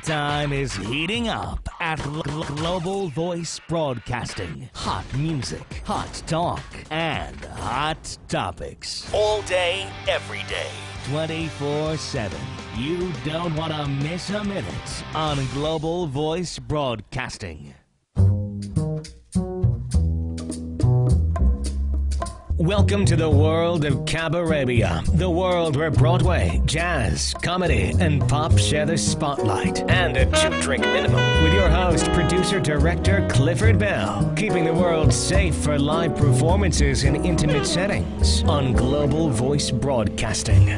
Time is heating up at Global Voice Broadcasting. Hot music, hot talk, and hot topics. All day, every day, 24/7. You don't want to miss a minute on Global Voice Broadcasting. Welcome to the world of Cabarabia, the world where Broadway, jazz, comedy, and pop share the spotlight, and a 2-drink minimum. With your host, producer, director Clifford Bell, keeping the world safe for live performances in intimate settings on Global Voice Broadcasting.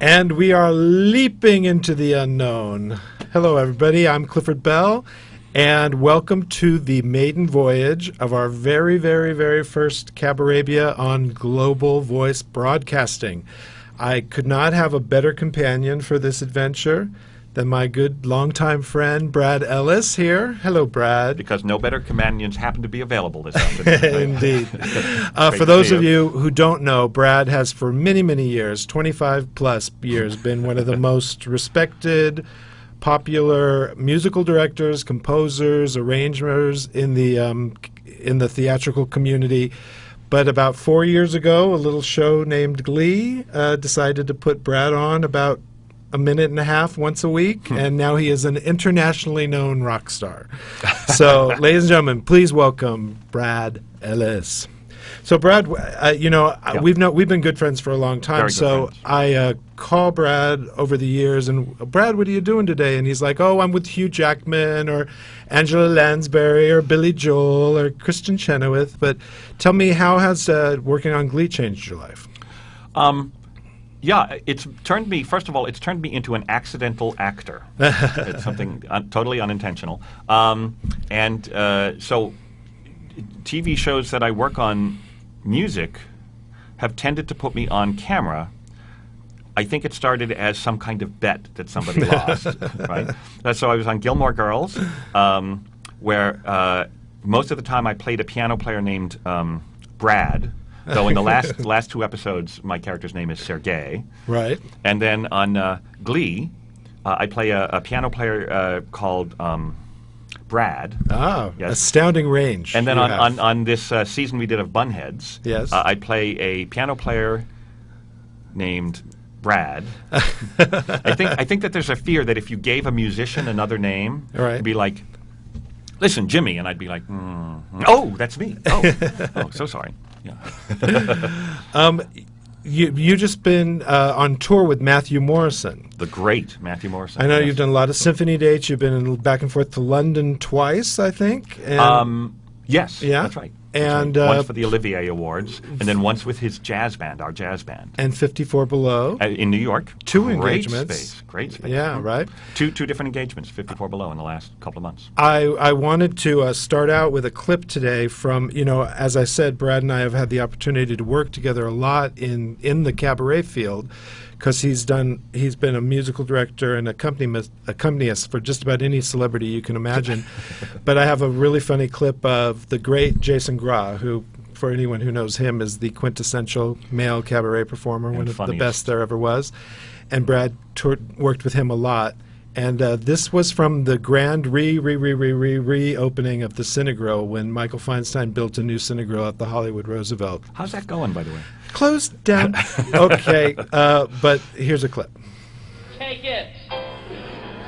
And we are leaping into the unknown. Hello, everybody. I'm Clifford Bell. And welcome to the maiden voyage of our very, very, very first Cabarabia on Global Voice Broadcasting. I could not have a better companion for this adventure than my good longtime friend, Brad Ellis here. Hello, Brad. Because no better companions happen to be available this afternoon. Indeed. For those of you who don't know, Brad has for many, many years, 25 plus years, been one of the most respected, popular musical directors, composers, arrangers in the theatrical community. But about 4 years ago, a little show named Glee decided to put Brad on about a minute and a half once a week, and now he is an internationally known rock star. So, ladies and gentlemen, please welcome Brad Ellis. So, Brad, we've been good friends for a long time. So I call Brad over the years, and Brad, what are you doing today? And he's like, "Oh, I'm with Hugh Jackman, or Angela Lansbury, or Billy Joel, or Kristin Chenoweth." But tell me, how has working on Glee changed your life? Yeah, it's turned me. First of all, it's turned me into an accidental actor. It's something totally unintentional. So TV shows that I work on. Music have tended to put me on camera. I think it started as some kind of bet that somebody lost, right? So I was on Gilmore Girls, where most of the time I played a piano player named Brad, though in the last two episodes my character's name is Sergei. Right. And then on Glee, I play a piano player called Brad. Oh, yes. Astounding range. And then on this season we did of Bunheads, yes. I play a piano player named Brad. I think that there's a fear that if you gave a musician another name, it'd be like, "Listen, Jimmy," and I'd be like, "Oh, that's me. Oh, so sorry." Yeah. You just been on tour with Matthew Morrison. The great Matthew Morrison. I know you've done a lot of symphony dates. You've been back and forth to London twice, I think. And yes, yeah? That's right. And once for the Olivier Awards, and then once with his jazz band, our jazz band. And 54 Below. In New York. Two engagements. Great space. Yeah, right. Two different engagements, 54 Below, in the last couple of months. I wanted to start out with a clip today from, as I said, Brad and I have had the opportunity to work together a lot in the cabaret field, because he's been a musical director and accompanist for just about any celebrity you can imagine. But I have a really funny clip of the great Jason Gras, who, for anyone who knows him, is the quintessential male cabaret performer, one of the best there ever was. And Brad worked with him a lot. And this was from the grand reopening of the Cinegrill when Michael Feinstein built a new Cinegrill at the Hollywood Roosevelt. How's that going, by the way? Closed down. Okay, but here's a clip. Take it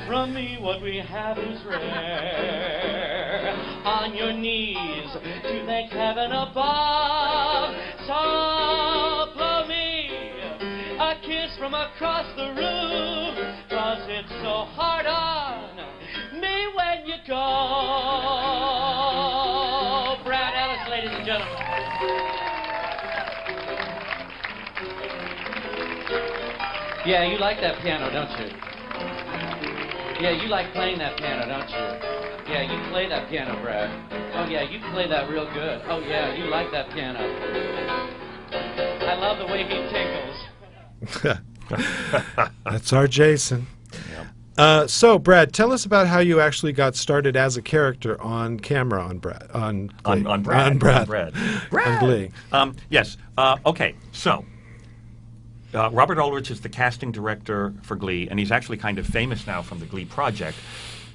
from me, what we have is rare. On your knees to thank heaven above. So blow me a kiss from across the room, 'cause it's so hard on me when you go. Brad Ellis, ladies and gentlemen. Yeah, you like that piano, don't you? Yeah, you like playing that piano, don't you? Yeah, you play that piano, Brad. Oh, yeah, you play that real good. Oh, yeah, you like that piano. I love the way he tinkles. That's our Jason. So, Brad, tell us about how you actually got started as a character on camera on Brad. On Glee. Yes. Okay. So, Robert Ulrich is the casting director for Glee, and he's actually kind of famous now from the Glee project.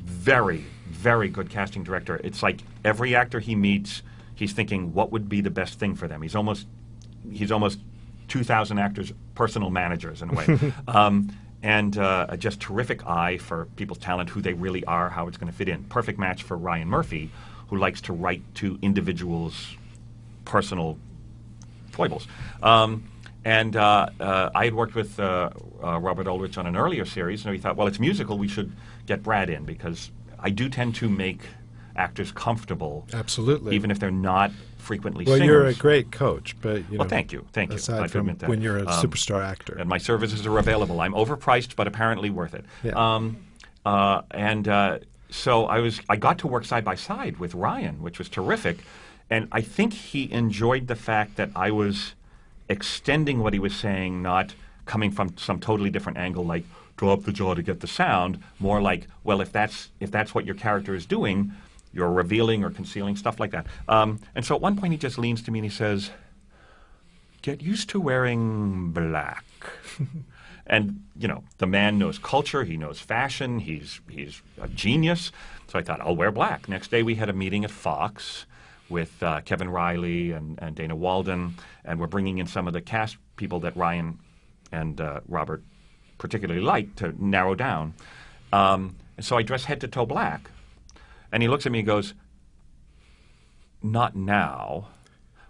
Very, very good casting director. It's like every actor he meets, he's thinking, what would be the best thing for them? He's almost 2,000 actors' personal managers in a way. And a just terrific eye for people's talent, who they really are, how it's going to fit in. Perfect match for Ryan Murphy, who likes to write to individuals' personal foibles. And I had worked with Robert Ulrich on an earlier series, and we thought, well, it's musical, we should get Brad in, because I do tend to make actors comfortable. Absolutely. Even if they're not frequently well, singers. You're a great coach, but you know. Well, thank you. Aside from when you're a superstar actor. And my services are available. I'm overpriced, but apparently worth it. Yeah. So I got to work side by side with Ryan, which was terrific. And I think he enjoyed the fact that I was extending what he was saying, not coming from some totally different angle, like drop the jaw to get the sound, more like, well, if that's what your character is doing, you're revealing or concealing, stuff like that. And so at one point he just leans to me and he says, get used to wearing black. And, you know, the man knows culture, he knows fashion, he's a genius. So I thought, I'll wear black. Next day we had a meeting at Fox with Kevin Riley and Dana Walden, and we're bringing in some of the cast people that Ryan and Robert particularly liked to narrow down. And so I dress head to toe black. And he looks at me and goes, not now,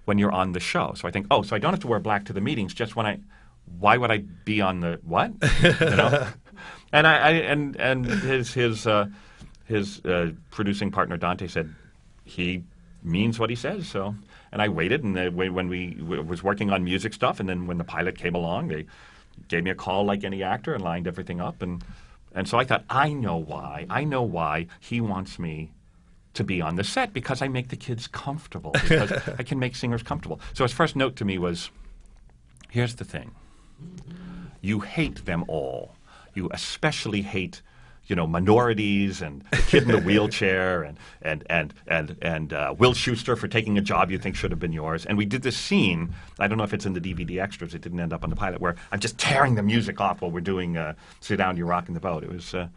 when you're on the show. So I think, oh, so I don't have to wear black to the meetings, just why would I be on the what? You know? And his producing partner Dante said he means what he says. So, and I waited, and when we was working on music stuff, and then when the pilot came along, they gave me a call like any actor and lined everything up, and so I thought, I know why he wants me to be on the set, because I make the kids comfortable, because I can make singers comfortable. So his first note to me was, here's the thing. You hate them all. You especially hate, you know, minorities and the kid in the wheelchair and Will Schuester for taking a job you think should have been yours. And we did this scene, I don't know if it's in the DVD extras, it didn't end up on the pilot, where I'm just tearing the music off while we're doing Sit Down, You're Rocking the Boat. It was, and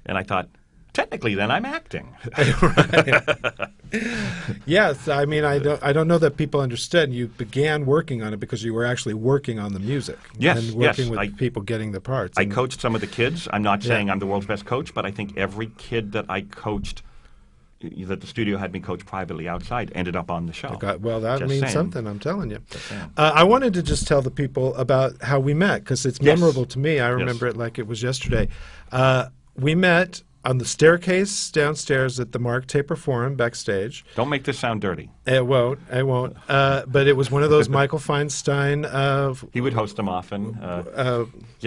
I thought, technically, then I'm acting. Yes, I mean, I don't know that people understood. You began working on it because you were actually working on the music. Yes, and working with people getting the parts. I coached some of the kids. I'm not saying I'm the world's best coach, but I think every kid that I coached, that the studio had me coach privately outside, ended up on the show. Well, that just means saying. something, I'm telling you. I wanted to just tell the people about how we met, because it's memorable to me. I remember it like it was yesterday. We met on the staircase downstairs at the Mark Taper Forum backstage. Don't make this sound dirty. It won't. But it was one of those Michael Feinstein. He would host them often.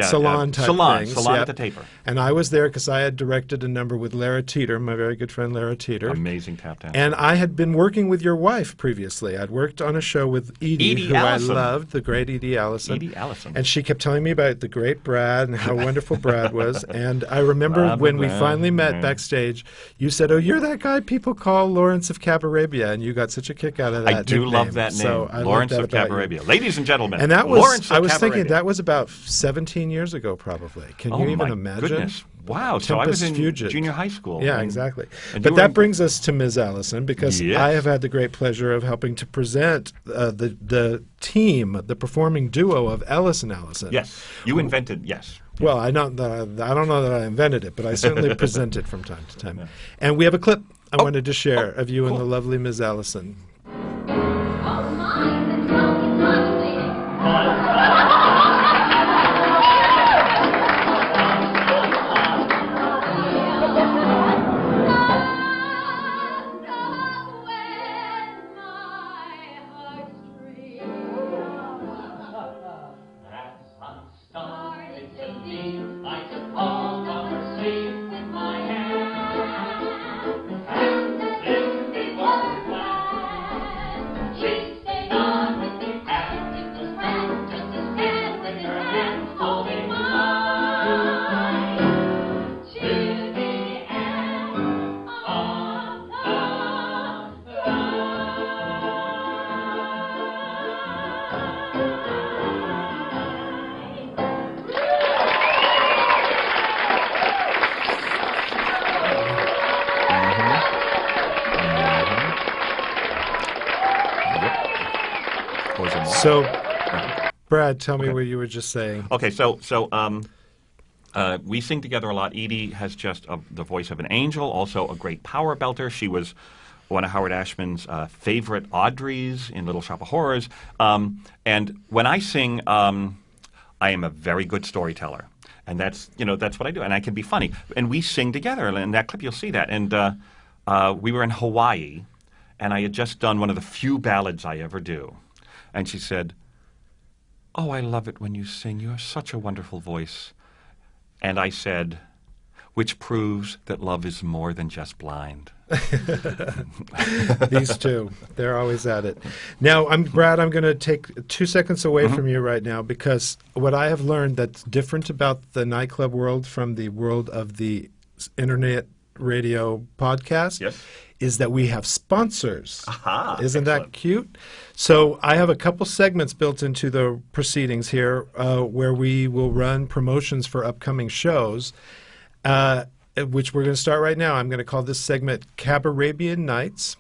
Salon type things. Salon at the Taper. And I was there because I had directed a number with Lara Teeter, my very good friend Lara Teeter. Amazing tap dancer. And I had been working with your wife previously. I'd worked on a show with Edie who Allison. I loved, the great Edie Allison. Edie Allison. And she kept telling me about the great Brad and how wonderful Brad was. And I remember when we finally met backstage, you said, "Oh, you're that guy people call Lawrence of Cabarabia," and you got such a kick out of that. I do love that name, so Lawrence of Cabarabia. Ladies and gentlemen, and that was, Lawrence of I was Cabarabia. thinking that was about 17 years ago, probably. Can you even imagine? Goodness. Wow, so I was in Fugit. junior high school. Yeah, exactly. And but that brings us to Ms. Allison, because Yes. I have had the great pleasure of helping to present the team, the performing duo of Ellis and Allison. Yes, you invented, yes. Well, I don't know that I invented it, but I certainly present it from time to time. Yeah. And we have a clip I wanted to share of you and the lovely Ms. Allison. So, Brad, tell me what you were just saying. Okay, so we sing together a lot. Edie has just the voice of an angel, also a great power belter. She was one of Howard Ashman's favorite Audreys in Little Shop of Horrors. And when I sing, I am a very good storyteller. And that's what I do. And I can be funny. And we sing together. And in that clip, you'll see that. And we were in Hawaii, and I had just done one of the few ballads I ever do. And she said, "Oh, I love it when you sing. You have such a wonderful voice." And I said, "Which proves that love is more than just blind." These two, they're always at it. Now, Brad, I'm going to take 2 seconds away from you right now, because what I have learned that's different about the nightclub world from the world of the internet radio podcast is that we have sponsors. Aha, Isn't excellent. that cute? So I have a couple segments built into the proceedings here where we will run promotions for upcoming shows, which we're going to start right now. I'm going to call this segment Cabarabian Nights.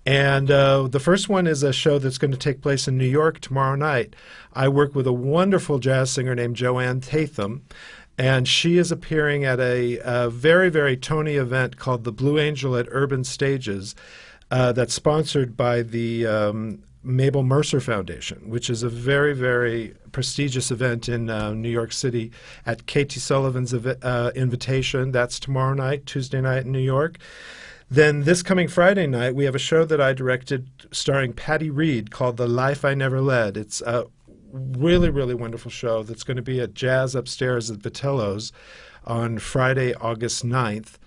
And the first one is a show that's going to take place in New York tomorrow night. I work with a wonderful jazz singer named Joanne Tatham, and she is appearing at a very, very Tony event called the Blue Angel at Urban Stages that's sponsored by the Mabel Mercer Foundation, which is a very, very prestigious event in New York City at Katie Sullivan's invitation. That's tomorrow night, Tuesday night in New York. Then this coming Friday night, we have a show that I directed starring Patty Reed called The Life I Never Led. It's a really, really wonderful show that's going to be at Jazz Upstairs at Vitello's on Friday, August 9th.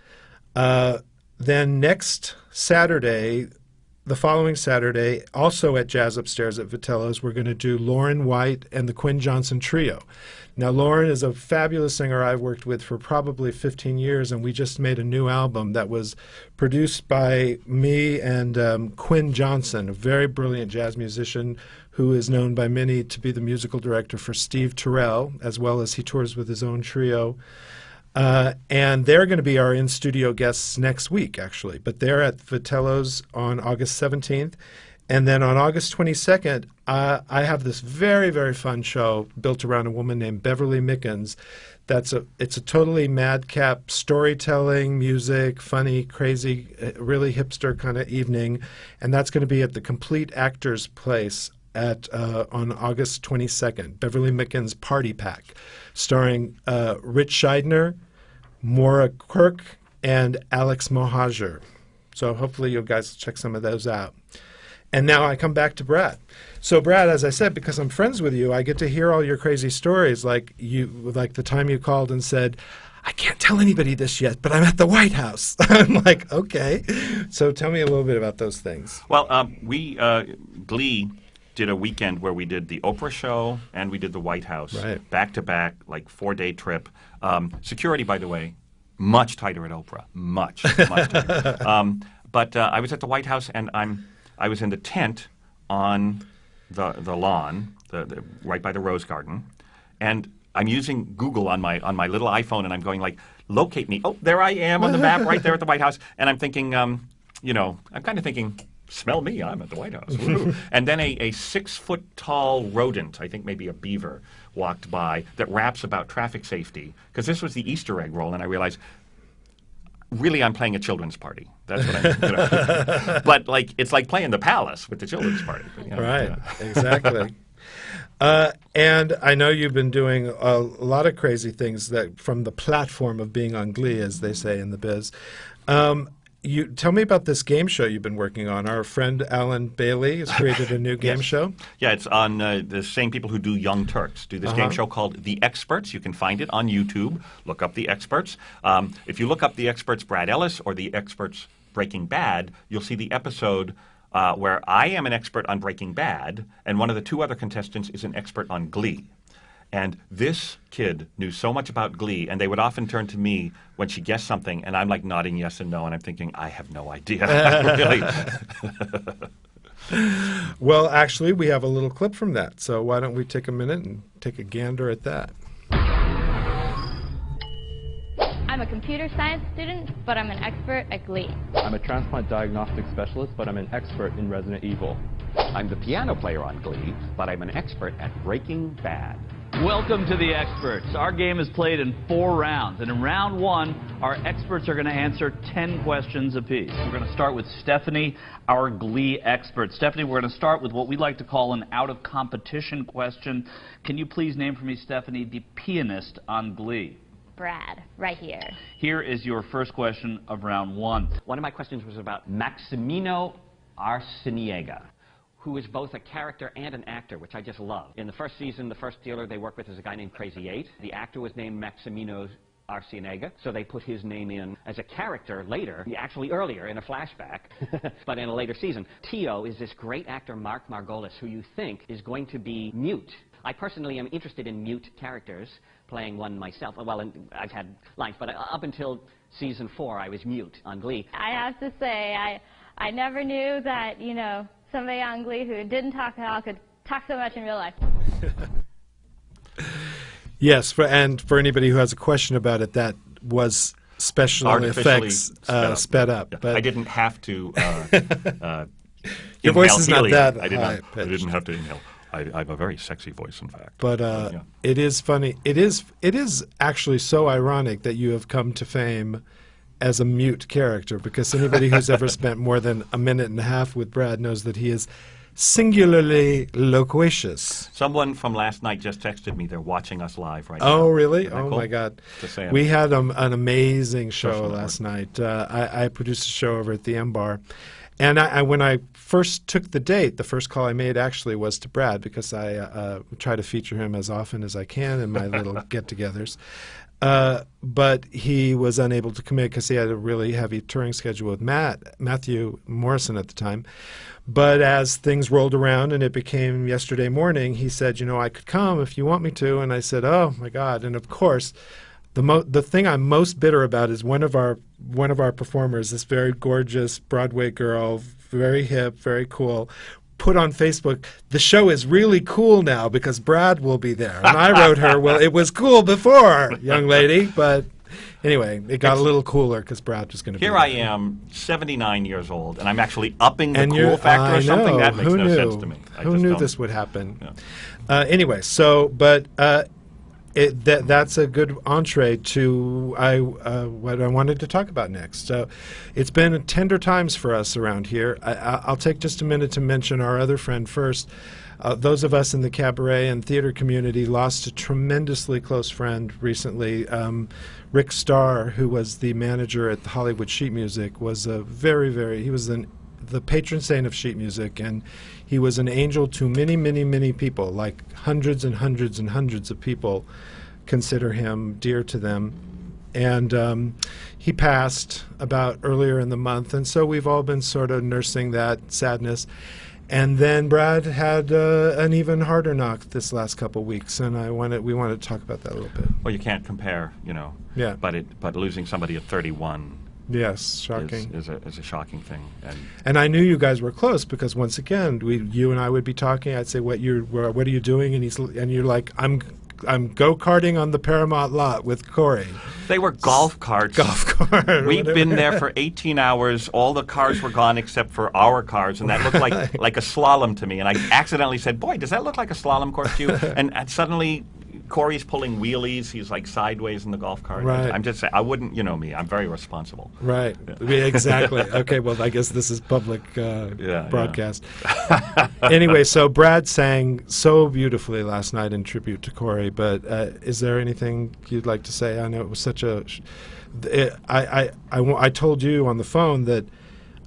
Then next Saturday, the following Saturday, also at Jazz Upstairs at Vitello's, we're going to do Lauren White and the Quinn Johnson Trio. Now, Lauren is a fabulous singer I've worked with for probably 15 years, and we just made a new album that was produced by me and Quinn Johnson, a very brilliant jazz musician who is known by many to be the musical director for Steve Terrell, as well as he tours with his own trio. And they're going to be our in-studio guests next week, actually. But they're at Vitello's on August 17th. And then on August 22nd, I have this very, very fun show built around a woman named Beverly Mickens. It's a totally madcap storytelling, music, funny, crazy, really hipster kind of evening. And that's going to be at the Complete Actors Place on August 22nd, Beverly Mickens Party Pack, starring Rich Scheidner, Maura Kirk, and Alex Mohajer. So hopefully you guys check some of those out. And now I come back to Brad. So Brad, as I said, because I'm friends with you, I get to hear all your crazy stories, like the time you called and said, "I can't tell anybody this yet, but I'm at the White House." I'm like, okay. So tell me a little bit about those things. Well, Glee did a weekend where we did the Oprah show and we did the White House back to back, like 4-day trip. Security, by the way, much tighter at Oprah, much tighter. But I was at the White House, and I was in the tent on the lawn, right by the Rose Garden, and I'm using Google on my little iPhone, and I'm going like, locate me. Oh, there I am on the map, right there at the White House, and I'm thinking, I'm kind of thinking, smell me, I'm at the White House. And then a 6-foot-tall rodent, I think maybe a beaver, walked by that raps about traffic safety, because this was the Easter egg roll, and I realized, really, I'm playing a children's party. That's what I'm But it's like playing the Palace with the children's party. Right, exactly. And I know you've been doing a lot of crazy things that from the platform of being on Glee, as they say in the biz. You tell me about this game show you've been working on. Our friend Alan Bailey has created a new game show. Yeah, it's on the same people who do Young Turks do this game show called The Experts. You can find it on YouTube. Look up The Experts. If you look up The Experts Brad Ellis or The Experts Breaking Bad, you'll see the episode where I am an expert on Breaking Bad, and one of the two other contestants is an expert on Glee. And this kid knew so much about Glee, and they would often turn to me when she guessed something, and I'm like nodding yes and no, and I'm thinking, I have no idea. Really. Well, actually, we have a little clip from that, so why don't we take a minute and take a gander at that. I'm a computer science student, but I'm an expert at Glee. I'm a transplant diagnostic specialist, but I'm an expert in Resident Evil. I'm the piano player on Glee, but I'm an expert at Breaking Bad. Welcome to the experts. Our game is played in 4 rounds, and in round 1, our experts are going to answer 10 questions apiece. We're going to start with Stephanie, our Glee expert. Stephanie, we're going to start with what we like to call an out-of-competition question. Can you please name for me, Stephanie, the pianist on Glee? Brad, right here. Here is your first question of round 1. One of my questions was about Maximino Arciniega, who is both a character and an actor, which I just love. In the first season, the first dealer they worked with is a guy named Crazy 8. The actor was named Maximino Arciniega, so they put his name in as a character later, actually earlier in a flashback, but in a later season. Tio is this great actor, Mark Margolis, who you think is going to be mute. I personally am interested in mute characters, playing one myself. Well, I've had lines, but up until season 4, I was mute on Glee. I have to say, I never knew that, you know, somebody on Glee who didn't talk at all could talk so much in real life. Yes, and for anybody who has a question about it, that was special effects sped up. Yeah. But I didn't have to your voice is not helium. that I high-pitched. didn't have to inhale. I have a very sexy voice, in fact. But yeah. It is funny. It is actually so ironic that you have come to fame as a mute character, because anybody who's ever spent more than a minute and a half with Brad knows that he is singularly loquacious. Someone from last night just texted me. They're watching us live right now. Oh, really? Oh, cool? My God. Just We had an amazing show last night. I produced a show over at the M Bar. And when I first took the date, the first call I made actually was to Brad, because I try to feature him as often as I can in my little get-togethers. But he was unable to commit because he had a really heavy touring schedule with Matthew Morrison at the time. But as things rolled around and it became yesterday morning, he said, you know, I could come if you want me to. And I said, oh, my God. And, of course, the thing I'm most bitter about is one of our performers, this very gorgeous Broadway girl, very hip, very cool, put on Facebook, the show is really cool now because Brad will be there. And I wrote her, well, it was cool before, young lady. But anyway, it got a little cooler because Brad was going to be there. Here I am, 79 years old, and I'm actually upping the cool factor or something? That makes no sense to me. Who knew this would happen? Yeah. Anyway, so, but that's a good entree to what I wanted to talk about next. So it's been tender times for us around here. I'll take just a minute to mention our other friend first. Those of us in the cabaret and theater community lost a tremendously close friend recently. Rick Starr, who was the manager at the Hollywood Sheet Music, was he was the patron saint of sheet music, and he was an angel to many, many, many people, like hundreds and hundreds and hundreds of people consider him dear to them. And he passed about earlier in the month, and so we've all been sort of nursing that sadness. And then Brad had an even harder knock this last couple weeks, and we wanted to talk about that a little bit. Well, you can't compare, you know. Yeah. But losing somebody at 31. Yes, shocking. Is a shocking thing. And I knew you guys were close because once again, you and I would be talking. I'd say, "What are you doing?" And you're like, "I'm go-karting on the Paramount lot with Corey." They were golf carts. We'd been there for 18 hours. All the cars were gone except for our cars, and that looked like a slalom to me. And I accidentally said, "Boy, does that look like a slalom course to you?" And suddenly, Corey's pulling wheelies. He's like sideways in the golf cart. Right. I'm just saying, I wouldn't, you know me. I'm very responsible. Right. Yeah. Exactly. Okay. Well, I guess this is public broadcast. Yeah. Anyway, so Brad sang so beautifully last night in tribute to Corey. But is there anything you'd like to say? I know it was such a. I told you on the phone that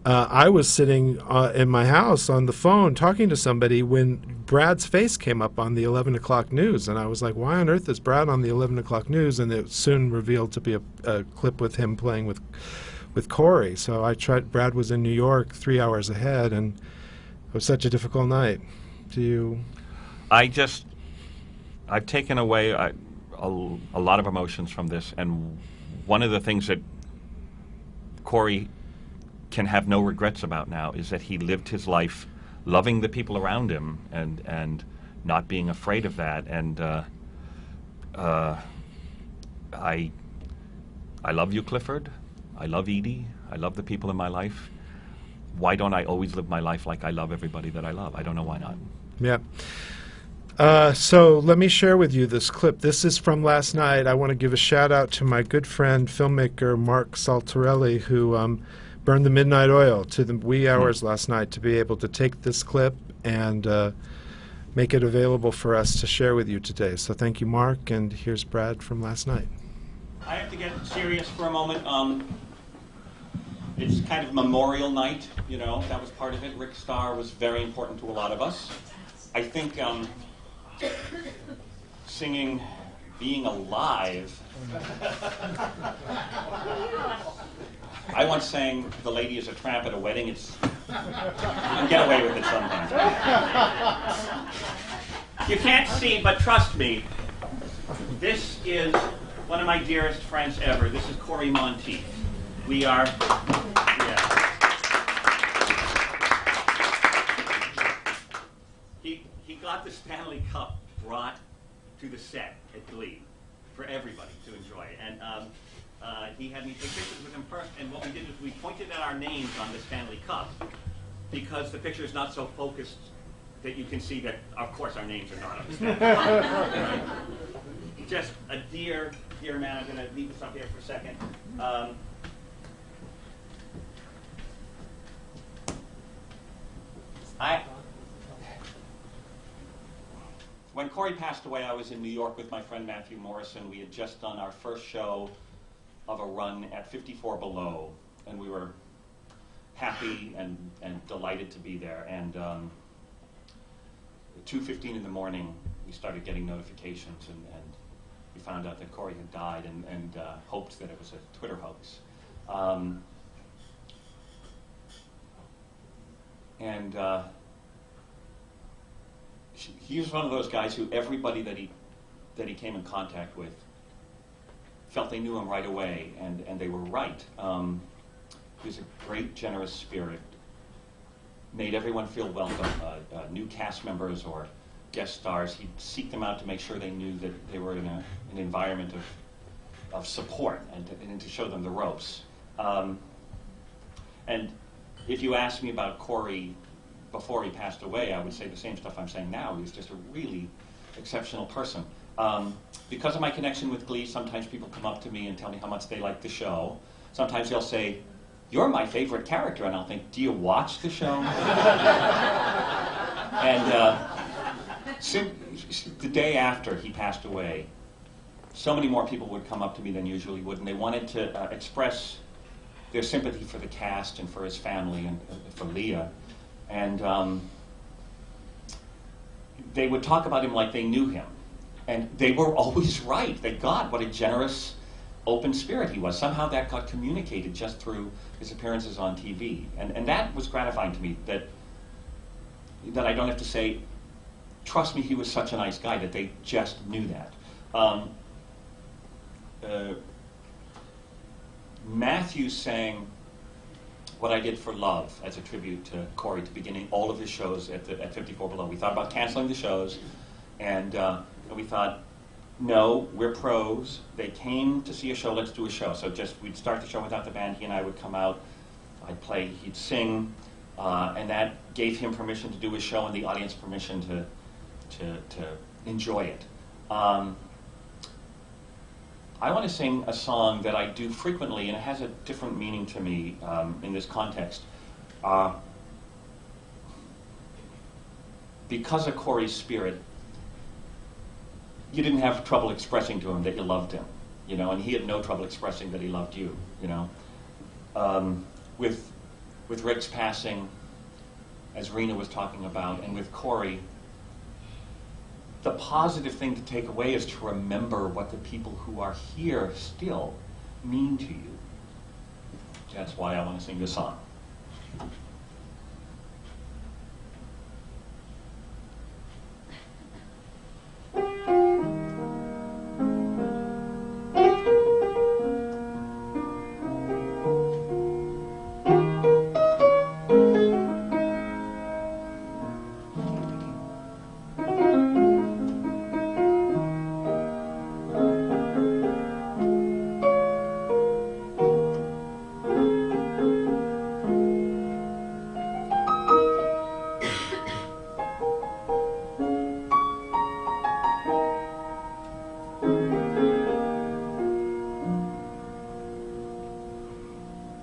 I was sitting in my house on the phone talking to somebody when Brad's face came up on the 11 o'clock news, and I was like, why on earth is Brad on the 11 o'clock news? And it soon revealed to be a clip with him playing with Corey. So I tried. Brad was in New York 3 hours ahead, and it was such a difficult night. I've taken away a lot of emotions from this, and one of the things that Corey can have no regrets about now is that he lived his life loving the people around him and not being afraid of that. And I love you, Clifford. I love Edie. I love the people in my life. why don't I always live my life like I love everybody that I love? I don't know why not. Yeah. So let me share with you this clip. This is from last night. I want to give a shout out to my good friend, filmmaker Mark Saltarelli, who burned the midnight oil to the wee hours last night to be able to take this clip and make it available for us to share with you today. So thank you, Mark, and here's Brad from last night. I have to get serious for a moment. It's kind of memorial night, you know, that was part of it. Rick Starr was very important to a lot of us. I think singing Being Alive, I once sang The Lady is a Tramp at a wedding. You can get away with it sometimes. You can't see, but trust me, this is one of my dearest friends ever. This is CORY MONTIETH. We are, He got the Stanley Cup brought to the set at Glee for everybody to enjoy. And he had me take pictures with him first, and what we did is we pointed at our names on the Stanley Cup because the picture is not so focused that you can see that, of course, our names are not on the Stanley Cup. Right? Just a dear, dear man. I'm going to leave this up here for a second. When CORY passed away, I was in New York with my friend Matthew Morrison. We had just done our first show of a run at 54 Below, and we were happy and delighted to be there. And at 2:15 in the morning, we started getting notifications, and we found out that CORY had died, and hoped that it was a Twitter hoax. He was one of those guys who everybody that he came in contact with felt they knew him right away, and they were right. He was a great, generous spirit, made everyone feel welcome. New cast members or guest stars, he'd seek them out to make sure they knew that they were in an environment of support and to show them the ropes. And if you ask me about CORY before he passed away, I would say the same stuff I'm saying now. He was just a really exceptional person. Because of my connection with Glee, sometimes people come up to me and tell me how much they like the show. Sometimes they'll say, "You're my favorite character," and I'll think, "Do you watch the show?" And the day after he passed away, so many more people would come up to me than usually would, and they wanted to express their sympathy for the cast and for his family and for Leah. And they would talk about him like they knew him. And they were always right. Thank God, what a generous, open spirit he was. Somehow that got communicated just through his appearances on TV. And that was gratifying to me, that I don't have to say, trust me, he was such a nice guy, that they just knew that. Matthew sang What I Did for Love as a tribute to CORY to beginning all of his shows at 54 Below. We thought about canceling the shows, and we thought, no, we're pros. They came to see a show, let's do a show. So we'd start the show without the band, he and I would come out, I'd play, he'd sing, and that gave him permission to do his show and the audience permission to enjoy it. I want to sing a song that I do frequently, and it has a different meaning to me in this context. Because of CORY's spirit, you didn't have trouble expressing to him that you loved him, you know, and he had no trouble expressing that he loved you, you know. With Rick's passing, as Rena was talking about, and with CORY, the positive thing to take away is to remember what the people who are here still mean to you. That's why I want to sing this song.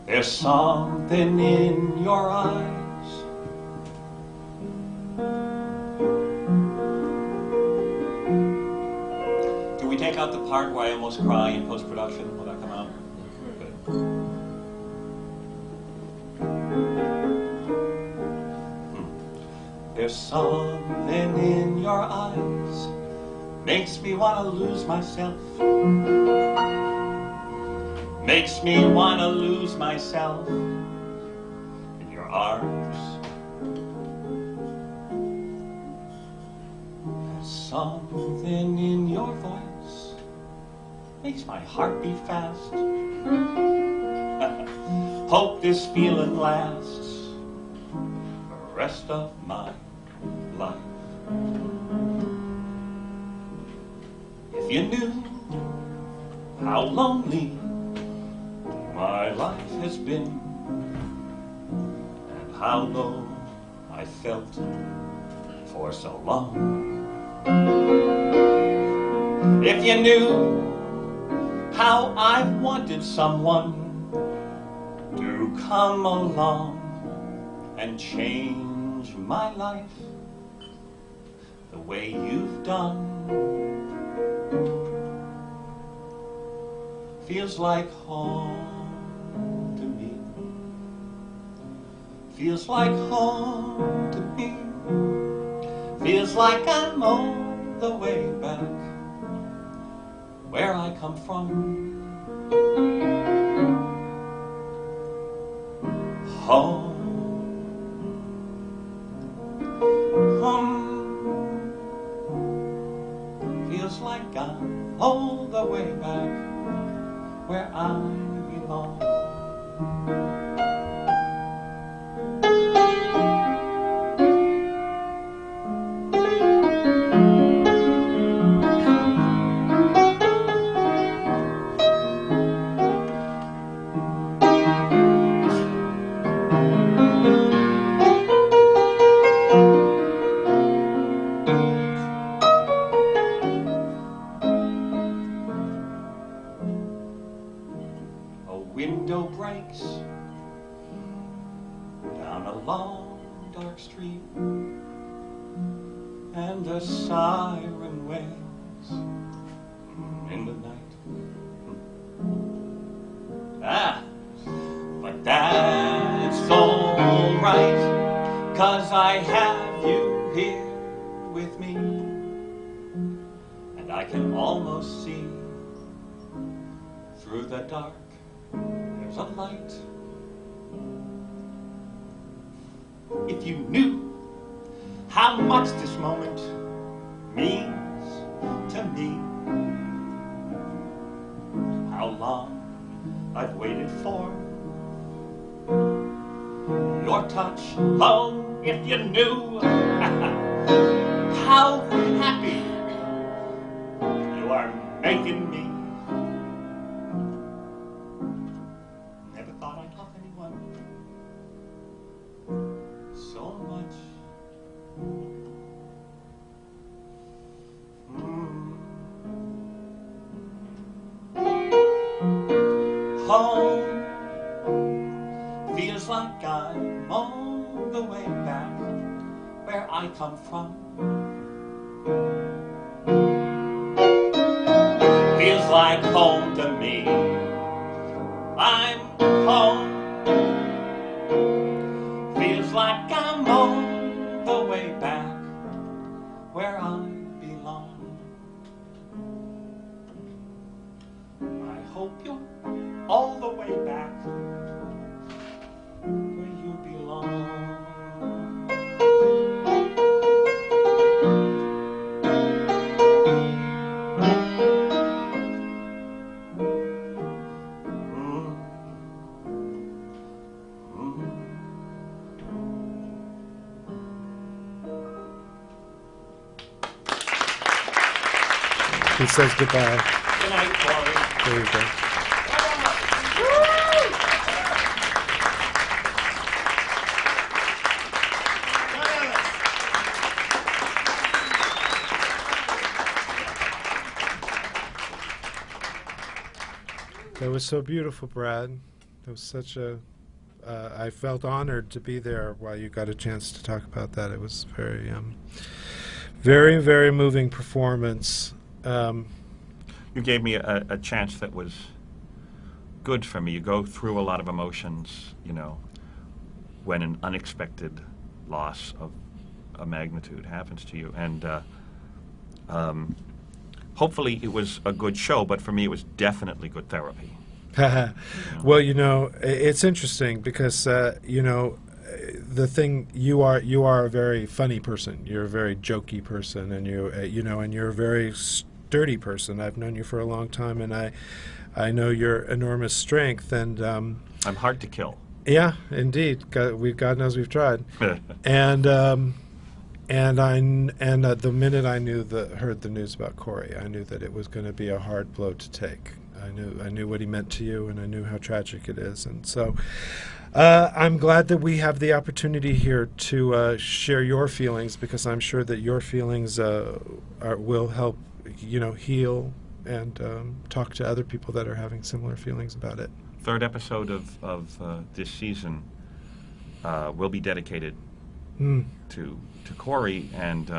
There's something in your eyes. Can we take out the part where I almost cry in post-production? Will that come out? Good. There's something in your eyes, makes me want to lose myself. Makes me want to lose myself in your arms. There's something in your voice, makes my heart beat fast. Hope this feeling lasts the rest of my life. If you knew how lonely my life has been, and how low I felt for so long. If you knew how I wanted someone to come along and change my life the way you've done. Feels like home. Feels like home to me. Feels like I'm on the way back where I come from. Home. Feels like I'm all the way back where I belong. And the siren wails in the night. But that's all right, 'cause I have you here with me, and I can almost see through the dark. There's a light. If you knew how much this moment means to me, how long I've waited for your touch. Oh, if you knew how happy you are making me. Never thought I'd love anyone so much. Home feels like I'm on the way back where I come from. Feels like home to me. I'm home. Feels like I'm on the way back where I belong. I hope you're all the way back where you belong. He says goodbye. Good night, Corey. There you go. That was so beautiful, Brad. It was such a... I felt honored to be there while you got a chance to talk about that. It was very, very, very moving performance. You gave me a chance that was good for me. You go through a lot of emotions, you know, when an unexpected loss of a magnitude happens to you. And hopefully it was a good show, but for me it was definitely good therapy. Well, you know, it's interesting because, you know, the thing, you are a very funny person. You're a very jokey person, and you know, and you're a very sturdy person. I've known you for a long time, and I know your enormous strength. And I'm hard to kill. Yeah, indeed. God knows we've tried. And the minute I heard the news about Corey, I knew that it was going to be a hard blow to take. I knew what he meant to you, and I knew how tragic it is. And so I'm glad that we have the opportunity here to share your feelings, because I'm sure that your feelings will help, you know, heal and talk to other people that are having similar feelings about it. Third episode of this season will be dedicated to Corey, and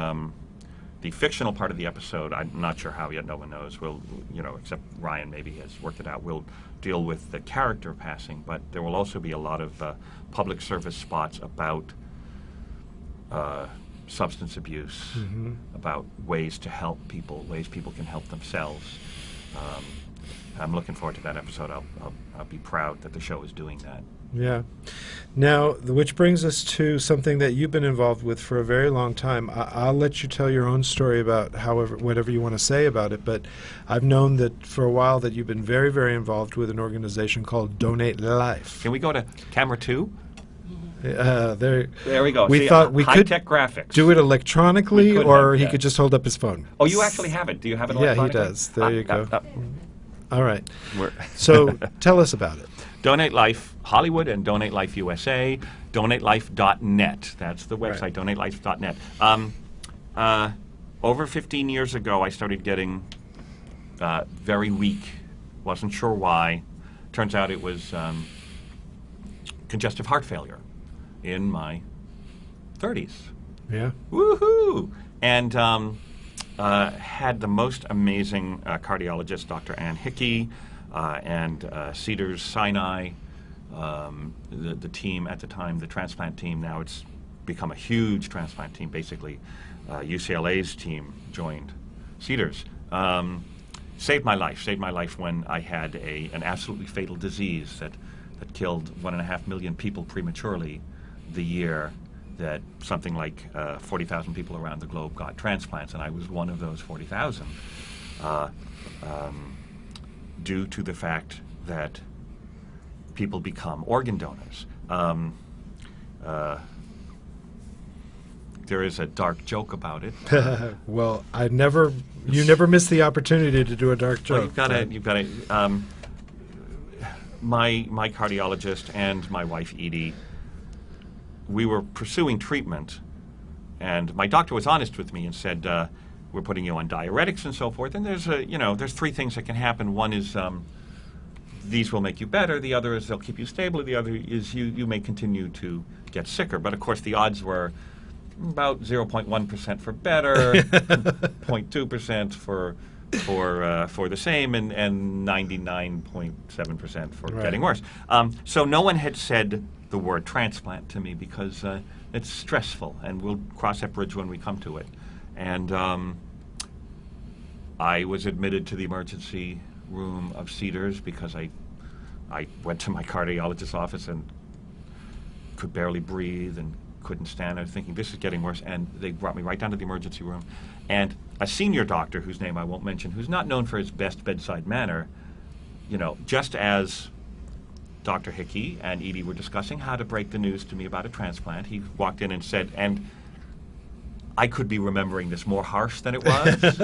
the fictional part of the episode, I'm not sure how yet, no one knows, will, you know, except Ryan maybe has worked it out, will deal with the character passing, but there will also be a lot of public service spots about substance abuse, about ways to help people, ways people can help themselves. I'm looking forward to that episode. I'll be proud that the show is doing that. Yeah. Now, which brings us to something that you've been involved with for a very long time. I'll let you tell your own story about whatever you want to say about it, but I've known that for a while that you've been very, very involved with an organization called Donate Life. Can we go to camera 2? There we go. We See, thought we could high-tech graphics. do it electronically, or he could just hold up his phone. Oh, you actually have it. Do you have it Yeah, electronically? he does. There you go. All right. We're So tell us about it. Donate Life Hollywood and Donate Life USA, donatelife.net. That's the website, donatelife.net. Over 15 years ago, I started getting very weak. Wasn't sure why. Turns out it was congestive heart failure in my 30s. Yeah. Woohoo! And had the most amazing cardiologist, Dr. Ann Hickey, and Cedars-Sinai, the team at the time, the transplant team. Now it's become a huge transplant team. Basically, UCLA's team joined Cedars. Saved my life when I had an absolutely fatal disease that killed 1.5 million people prematurely the year that something like 40,000 people around the globe got transplants, and I was one of those 40,000, due to the fact that people become organ donors. There is a dark joke about it. Well, you never miss the opportunity to do a dark joke. Well, you've got to. My cardiologist and my wife Edie, we were pursuing treatment, and my doctor was honest with me and said, "We're putting you on diuretics and so forth." And there's three things that can happen. One is these will make you better. The other is they'll keep you stable. The other is you may continue to get sicker. But of course, the odds were about 0.1% for better, 0.2% for the same, and 99.7% for getting worse. So no one had said the word transplant to me because it's stressful, and we'll cross that bridge when we come to it. And I was admitted to the emergency room of Cedars because I went to my cardiologist's office and could barely breathe and couldn't stand. I was thinking, this is getting worse, and they brought me right down to the emergency room. And a senior doctor, whose name I won't mention, who's not known for his best bedside manner, just as Dr. Hickey and Edie were discussing how to break the news to me about a transplant, he walked in and said, and I could be remembering this more harsh than it was,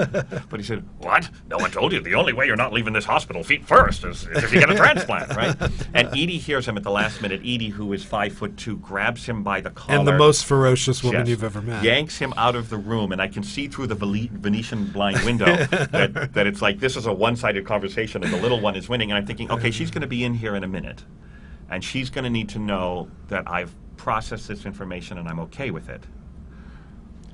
but he said, "What? No one told you. The only way you're not leaving this hospital feet first is if you get a transplant, right?" And Edie hears him at the last minute. Edie, who is 5'2", grabs him by the collar. And the most ferocious woman you've ever met. Yanks him out of the room, and I can see through the Venetian blind window that it's like this is a one-sided conversation, and the little one is winning. And I'm thinking, okay, she's going to be in here in a minute. and she's going to need to know that I've processed this information and I'm okay with it.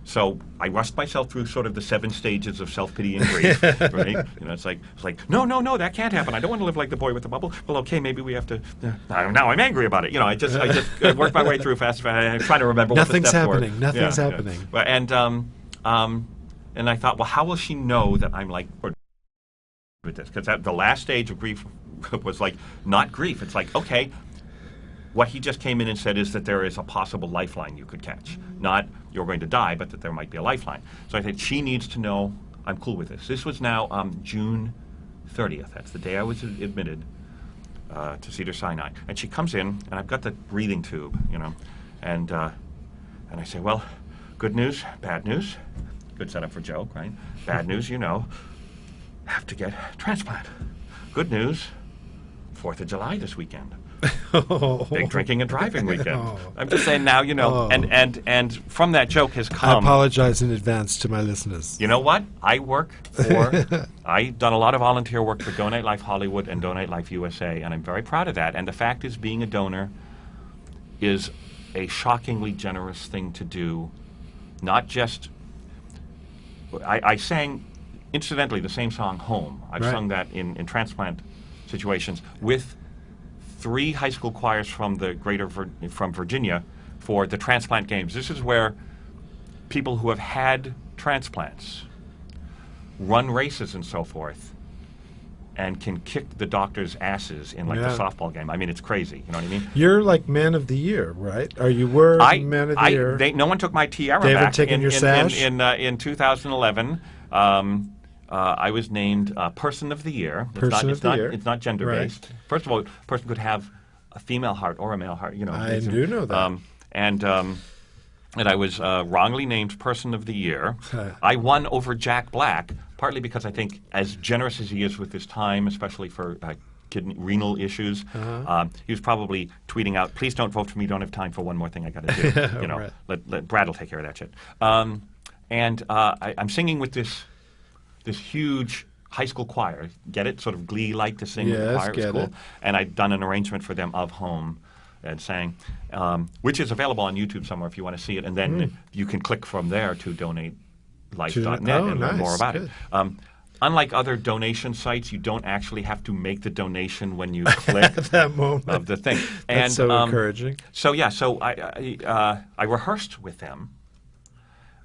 So I rushed myself through sort of the 7 stages of self-pity and grief, right? You know, it's like, no, that can't happen. I don't want to live like the boy with the bubble. Well, okay, maybe we have to. Now I'm angry about it. You know, I just worked my way through fast. I'm trying to remember what the steps were. Nothing's happening. Yeah. And I thought, well, how will she know that I'm like with this? Because the last stage of grief was like not grief. It's like, okay, what he just came in and said is that there is a possible lifeline you could catch. Not you're going to die, but that there might be a lifeline. So I think she needs to know I'm cool with this. This was now June 30th. That's the day I was admitted to Cedars-Sinai. And she comes in, and I've got the breathing tube, you know, and I say, well, good news, bad news. Good setup for a joke, right? Bad news, you know, have to get a transplant. Good news, 4th of July this weekend. Big drinking and driving weekend. I'm just saying now, you know, and from that joke has come. I apologize in advance to my listeners. You know what? I've done a lot of volunteer work for Donate Life Hollywood and Donate Life USA, and I'm very proud of that. And the fact is, being a donor is a shockingly generous thing to do. Not just, I sang, incidentally, the same song, Home. I've sung that in transplant situations with 3 high school choirs from the from Virginia for the transplant games. This is where people who have had transplants run races and so forth and can kick the doctors' asses in like the softball game. I mean, it's crazy. You know what I mean? You're like man of the year, right? Or you were man of the year. No one took my tiara they back. haven't taken your sash? In 2011. I was named Person of the Year. It's not gender-based. Right. First of all, a person could have a female heart or a male heart. You know, I do know that. And I was wrongly named Person of the Year. I won over Jack Black, partly because I think, as generous as he is with his time, especially for renal issues, he was probably tweeting out, "Please don't vote for me. Don't have time for one more thing I got to do." You know, let Brad will take care of that shit. I'm singing with this huge high school choir. Get it? Sort of Glee-like to sing with the choir. It was cool. And I'd done an arrangement for them of Home and sang, which is available on YouTube somewhere if you want to see it. And then you can click from there to donatelife.net and learn more about it. Unlike other donation sites, you don't actually have to make the donation when you click at that moment of the thing. That's so encouraging. So I rehearsed with them.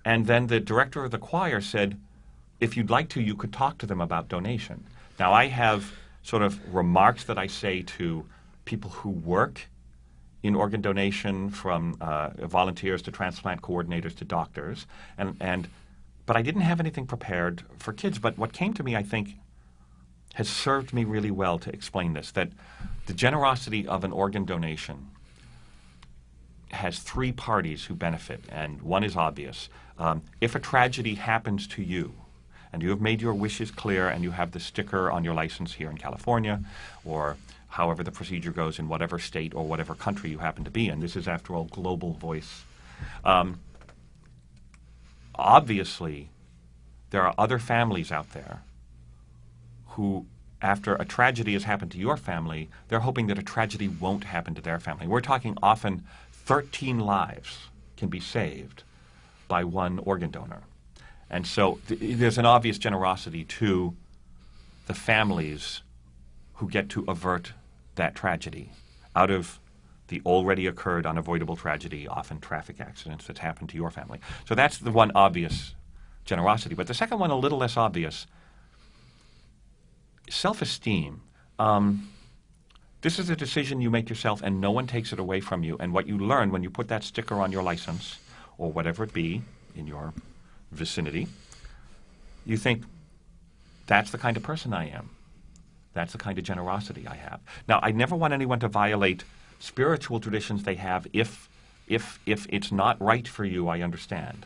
And then the director of the choir said, if you'd like to, you could talk to them about donation. Now, I have sort of remarks that I say to people who work in organ donation, from volunteers to transplant coordinators to doctors, but I didn't have anything prepared for kids. But what came to me, I think, has served me really well to explain this, that the generosity of an organ donation has 3 parties who benefit, and one is obvious. If a tragedy happens to you, and you have made your wishes clear, and you have the sticker on your license here in California, or however the procedure goes in whatever state or whatever country you happen to be in. This is, after all, global voice. Obviously, there are other families out there who, after a tragedy has happened to your family, they're hoping that a tragedy won't happen to their family. We're talking often 13 lives can be saved by one organ donor. And so there's an obvious generosity to the families who get to avert that tragedy out of the already occurred unavoidable tragedy, often traffic accidents, that's happened to your family. So that's the one obvious generosity. But the second one, a little less obvious, self-esteem. This is a decision you make yourself, and no one takes it away from you. And what you learn when you put that sticker on your license, or whatever it be in your vicinity, you think, that's the kind of person I am. That's the kind of generosity I have. Now, I never want anyone to violate spiritual traditions they have. If it's not right for you, I understand.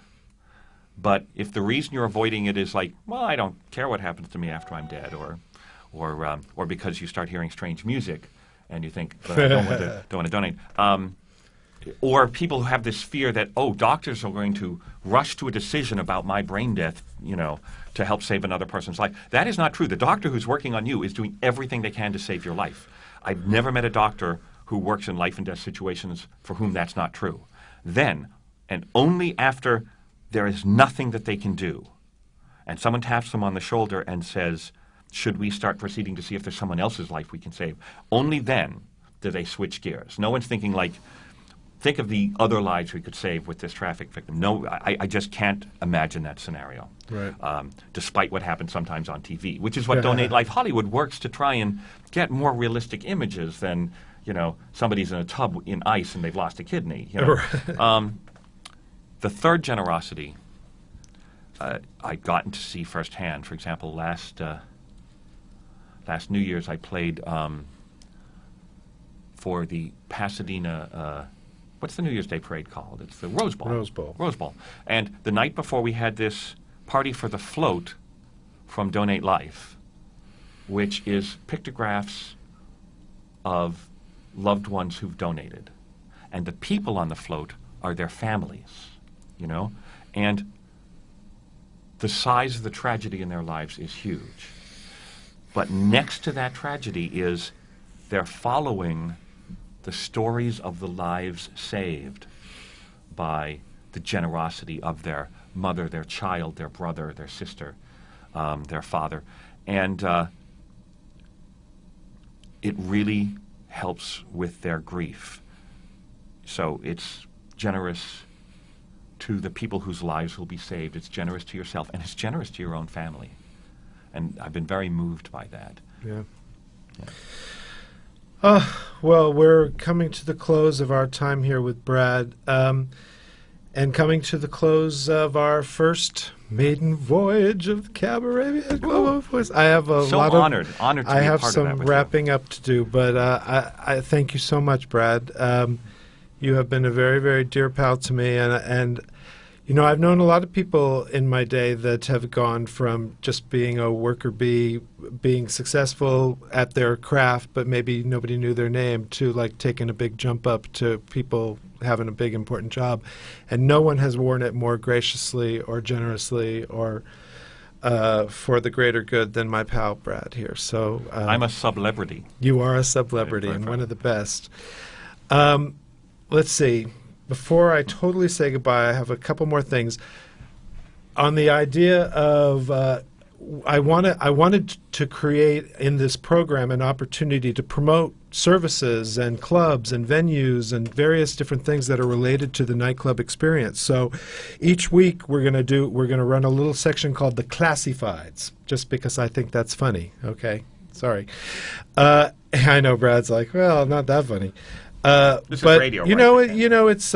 But if the reason you're avoiding it is like, well, I don't care what happens to me after I'm dead, or because you start hearing strange music and you think, well, I don't want to donate. Or people who have this fear that, doctors are going to rush to a decision about my brain death, to help save another person's life. That is not true. The doctor who's working on you is doing everything they can to save your life. I've never met a doctor who works in life and death situations for whom that's not true. Then, and only after there is nothing that they can do, and someone taps them on the shoulder and says, should we start proceeding to see if there's someone else's life we can save? Only then do they switch gears. No one's thinking like, think of the other lives we could save with this traffic victim. No, I just can't imagine that scenario. Right. Despite what happens sometimes on TV, which is what Donate Life Hollywood works to try and get more realistic images than, you know, somebody's in a tub in ice and they've lost a kidney. You know? The third generosity I'd gotten to see firsthand. For example, last New Year's I played for the Pasadena, what's the New Year's Day parade called? It's the Rose Bowl. Rose Bowl. Rose Bowl. And the night before we had this party for the float from Donate Life, which is pictographs of loved ones who've donated. And the people on the float are their families, you know? And the size of the tragedy in their lives is huge. But next to that tragedy is they're following the stories of the lives saved by the generosity of their mother, their child, their brother, their sister, their father. And it really helps with their grief. So it's generous to the people whose lives will be saved. It's generous to yourself, and it's generous to your own family. And I've been very moved by that. Yeah. Well, we're coming to the close of our time here with Brad, and coming to the close of our first maiden voyage of Cabarabia Global Voice. I have a lot of honored to be I have part some of that with wrapping up to do, but I thank you so much, Brad. You have been a very, very dear pal to me, and you know, I've known a lot of people in my day that have gone from just being a worker bee, being successful at their craft, but maybe nobody knew their name, to like taking a big jump up to people having a big important job. And no one has worn it more graciously or generously or for the greater good than my pal Brad here. So I'm a celebrity. You are a celebrity and one of the best. Let's see. Before I totally say goodbye, I have a couple more things. On the idea of, I wanted to create in this program an opportunity to promote services and clubs and venues and various different things that are related to the nightclub experience. So each week we're going to run a little section called the Classifieds, just because I think that's funny. Okay, sorry. I know Brad's like, well, not that funny. This is radio, you know, it's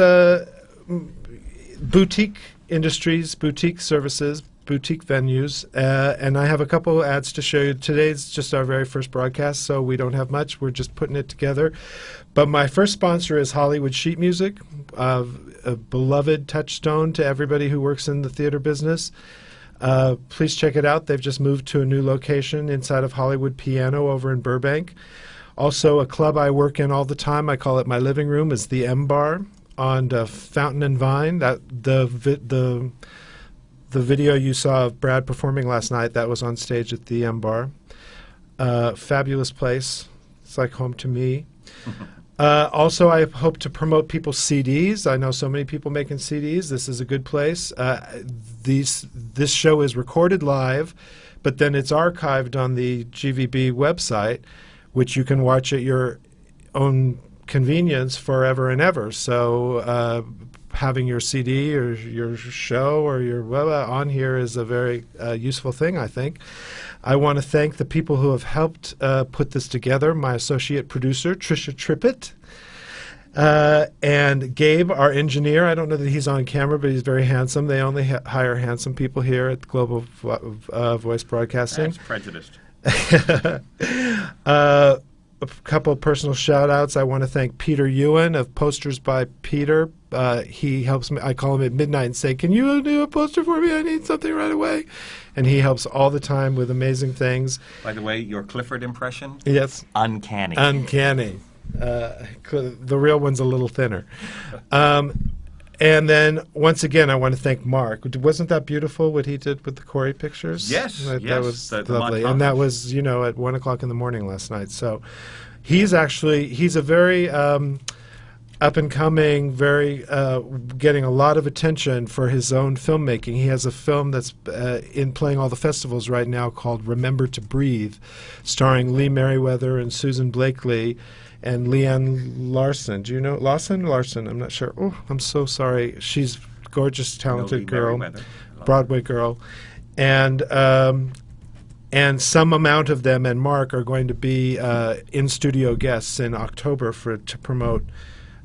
boutique industries, boutique services, boutique venues, and I have a couple ads to show you. Today's just our very first broadcast, so we don't have much. We're just putting it together. But my first sponsor is Hollywood Sheet Music, a beloved touchstone to everybody who works in the theater business. Please check it out. They've just moved to a new location inside of Hollywood Piano over in Burbank. Also, a club I work in all the time, I call it my living room, is the M Bar on Fountain and Vine. That the video you saw of Brad performing last night, that was on stage at the M Bar. Fabulous place. It's like home to me. Also, I hope to promote people's CDs. I know so many people making CDs. This is a good place. This show is recorded live, but then it's archived on the GVB website, which you can watch at your own convenience forever and ever. So having your CD or your show or your on here is a very useful thing, I think. I want to thank the people who have helped put this together, my associate producer, Trisha Trippett, and Gabe, our engineer. I don't know that he's on camera, but he's very handsome. They only hire handsome people here at Global Voice Broadcasting. That's prejudiced. A couple of personal shout-outs. I want to thank Peter Ewan of Posters by Peter. He helps me. I call him at midnight and say, can you do a poster for me? I need something right away. And he helps all the time with amazing things. By the way, your Clifford impression? Yes. Uncanny. Uncanny. The real one's a little thinner. And then, once again, I want to thank Mark. Wasn't that beautiful, what he did with the CORY pictures? Yes, That was lovely. And that was, at 1 o'clock in the morning last night. So He's a very up and coming, very getting a lot of attention for his own filmmaking. He has a film that's in playing all the festivals right now called Remember to Breathe, starring Lee Merriweather and Susan Blakely and Leanne Larson. Do you know Larson? I'm not sure. Oh, I'm so sorry. She's a gorgeous, talented girl, Broadway girl, and some amount of them and Mark are going to be in studio guests in October to promote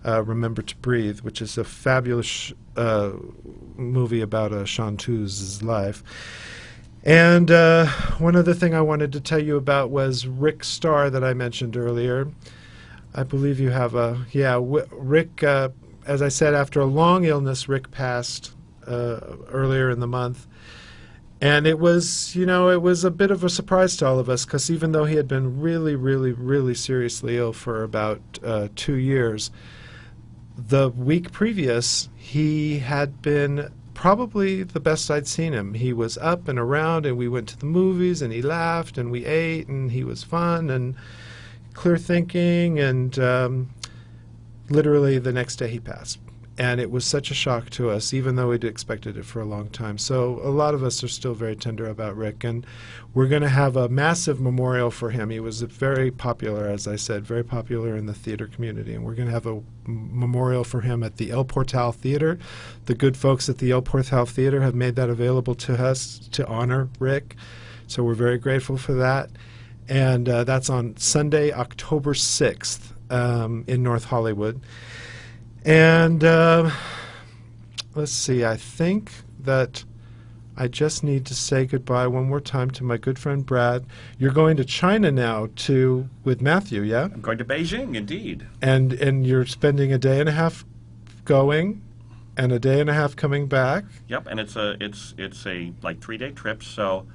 Remember to Breathe, which is a fabulous movie about a chanteuse life. And one other thing I wanted to tell you about was Rick Starr that I mentioned earlier. I believe you have Rick, as I said, after a long illness, Rick passed earlier in the month. And it was a bit of a surprise to all of us, because even though he had been really, really, really seriously ill for about 2 years, the week previous, he had been probably the best I'd seen him. He was up and around, and we went to the movies, and he laughed, and we ate, and he was fun and clear thinking, and literally the next day he passed. And it was such a shock to us, even though we'd expected it for a long time. So a lot of us are still very tender about Rick, and we're going to have a massive memorial for him. He was very popular, as I said, very popular in the theater community, and we're going to have a memorial for him at the El Portal Theater. The good folks at the El Portal Theater have made that available to us to honor Rick, so we're very grateful for that. And that's on Sunday, October 6th in North Hollywood. And let's see, I think that I just need to say goodbye one more time to my good friend Brad. You're going to China now with Matthew, yeah? I'm going to Beijing, indeed. And you're spending a day and a half going and a day and a half coming back. Yep, and it's a like 3-day trip, so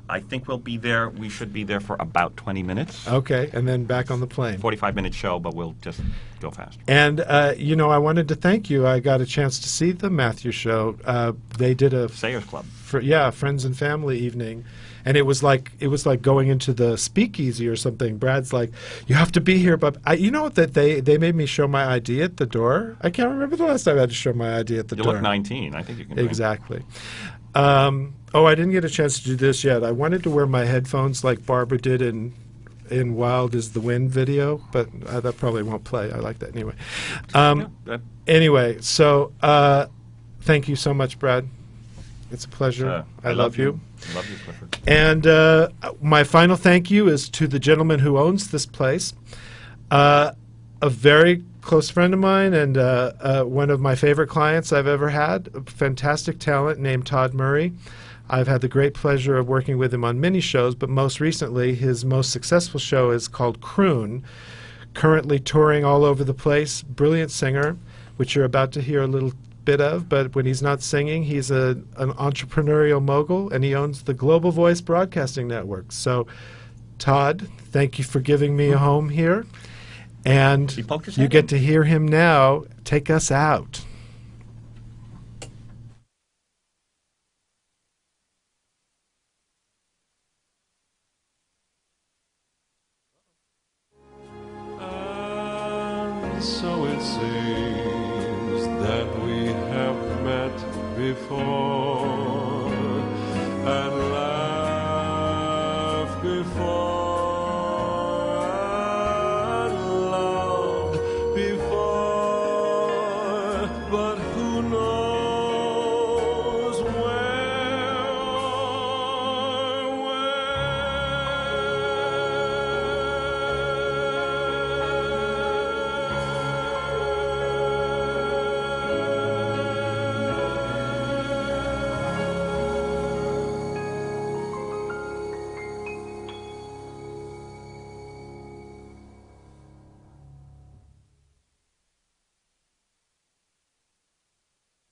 I think we should be there for about 20 minutes. Okay, and then back on the plane. 45-minute show, but we'll just go fast. And, I wanted to thank you. I got a chance to see the Matthew show. They did a Sayers Club. Friends and family evening. And it was like going into the speakeasy or something. Brad's like, you have to be here. But that they made me show my ID at the door. I can't remember the last time I had to show my ID at the door. You look 19. I think you can. Exactly. I didn't get a chance to do this yet. I wanted to wear my headphones like Barbara did in Wild is the Wind video, but that probably won't play. I like that anyway. Anyway, so thank you so much, Brad. It's a pleasure. I love you. Love you, Clifford. And my final thank you is to the gentleman who owns this place, a very close friend of mine and one of my favorite clients I've ever had, a fantastic talent named Todd Murray. I've had the great pleasure of working with him on many shows, but most recently his most successful show is called Croon, currently touring all over the place. Brilliant singer, which you're about to hear a little bit of, but when he's not singing, he's an entrepreneurial mogul, and he owns the Global Voice Broadcasting Network. So, Todd, thank you for giving me a home here, and you get to hear him now take us out. So it seems that we have met before, and